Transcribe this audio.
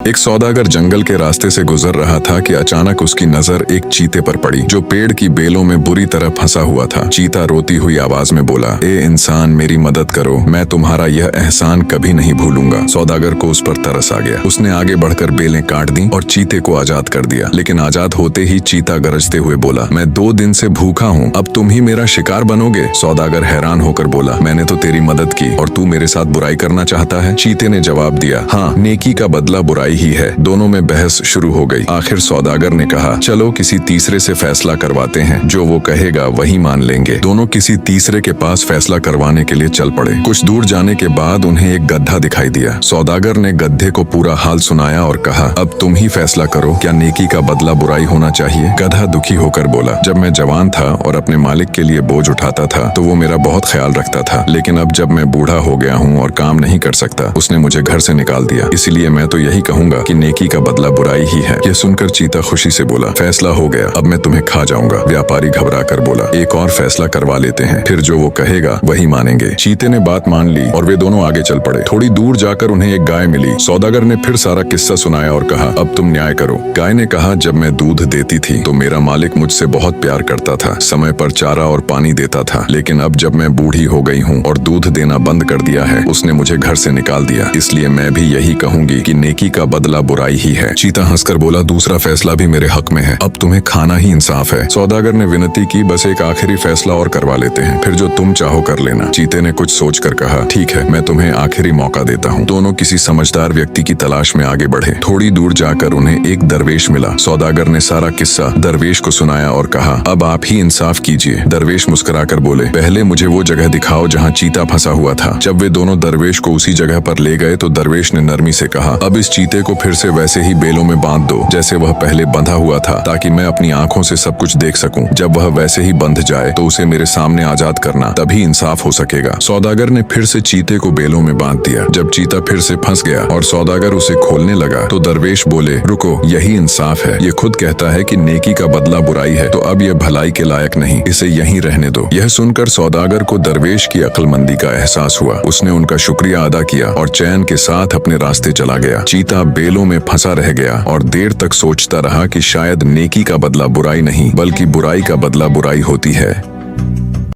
एक सौदागर जंगल के रास्ते से गुजर रहा था कि अचानक उसकी नजर एक चीते पर पड़ी जो पेड़ की बेलों में बुरी तरह फंसा हुआ था। चीता रोती हुई आवाज में बोला, ए इंसान, मेरी मदद करो, मैं तुम्हारा यह एहसान कभी नहीं भूलूंगा। सौदागर को उस पर तरस आ गया। उसने आगे बढ़कर बेलें काट दी और चीते को आजाद कर दिया। लेकिन आजाद होते ही चीता गरजते हुए बोला, मैं 2 दिन से भूखा हूँ, अब तुम ही मेरा शिकार बनोगे। सौदागर हैरान होकर बोला, मैंने तो तेरी मदद की और तू मेरे साथ बुराई करना चाहता है। चीते ने जवाब दिया, हाँ, नेकी का बदला बुराई ही है। दोनों में बहस शुरू हो गई। आखिर सौदागर ने कहा, चलो किसी तीसरे से फैसला करवाते हैं, जो वो कहेगा वही मान लेंगे। दोनों किसी तीसरे के पास फैसला करवाने के लिए चल पड़े। कुछ दूर जाने के बाद उन्हें एक गड्ढा दिखाई दिया। सौदागर ने गड्ढे को पूरा हाल सुनाया और कहा, अब तुम ही फैसला करो, क्या नेकी का बदला बुराई होना चाहिए। गधा दुखी होकर बोला, जब मैं जवान था और अपने मालिक के लिए बोझ उठाता था तो वो मेरा बहुत ख्याल रखता था, लेकिन अब जब मैं बूढ़ा हो गया हूँ और काम नहीं कर सकता, उसने मुझे घर से निकाल दिया। इसलिए मैं तो यही कहूंगा कि नेकी का बदला बुराई ही है। यह सुनकर चीता खुशी से बोला, फैसला हो गया, अब मैं तुम्हें खा जाऊंगा। व्यापारी घबरा कर बोला, एक और फैसला करवा लेते हैं, फिर जो वो कहेगा वही मानेंगे। चीते ने बात मान ली और वे दोनों आगे चल पड़े। थोड़ी दूर जाकर उन्हें एक गाय मिली। सौदागर ने फिर सारा किस्सा सुनाया और कहा, अब तुम न्याय करो। गाय ने कहा, जब मैं दूध देती थी तो मेरा मालिक मुझसे बहुत प्यार करता था, समय पर चारा और पानी देता था, लेकिन अब जब मैं बूढ़ी हो गई हूँ और दूध देना बंद कर दिया है, उसने मुझे घर से निकाल दिया। इसलिए मैं भी यही कहूंगी कि नेकी का बदला बुराई ही है। चीता हंसकर बोला, दूसरा फैसला भी मेरे हक में है, अब तुम्हें खाना ही इंसाफ है। सौदागर ने विनती की, बस एक आखिरी फैसला और करवा लेते हैं, फिर जो तुम चाहो कर लेना। चीते ने कुछ सोचकर कहा, ठीक है, मैं तुम्हें आखिरी मौका देता हूँ। दोनों किसी समझदार व्यक्ति की तलाश में आगे बढ़े। थोड़ी दूर जाकर उन्हें एक दरवेश मिला। सौदागर ने सारा किस्सा दरवेश को सुनाया और कहा, अब आप ही इंसाफ कीजिए। दरवेश मुस्कुराकर बोले, पहले मुझे वो जगह दिखाओ जहाँ चीता फंसा हुआ था। जब वे दोनों दरवेश को उसी जगह पर ले गए तो दरवेश ने नरमी से कहा, अब इस चीते को फिर से वैसे ही बेलों में बांध दो जैसे वह पहले बंधा हुआ था, ताकि मैं अपनी आंखों से सब कुछ देख सकूं। जब वह वैसे ही बंध जाए तो उसे मेरे सामने आजाद करना, तभी इंसाफ हो सकेगा। सौदागर ने फिर से चीते को बेलों में बांध दिया। जब चीता फिर से फंस गया और सौदागर उसे खोलने लगा तो दरवेश बोले, रुको, यही इंसाफ है। ये खुद कहता है कि नेकी का बदला बुराई है, तो अब यह भलाई के लायक नहीं, इसे यहीं रहने दो। यह सुनकर सौदागर को दरवेश की अक्लमंदी का एहसास हुआ। उसने उनका शुक्रिया अदा किया और चैन के साथ अपने रास्ते चला गया। चीता बेलों में फंसा रह गया और देर तक सोचता रहा कि शायद नेकी का बदला बुराई नहीं, बल्कि बुराई का बदला बुराई होती है।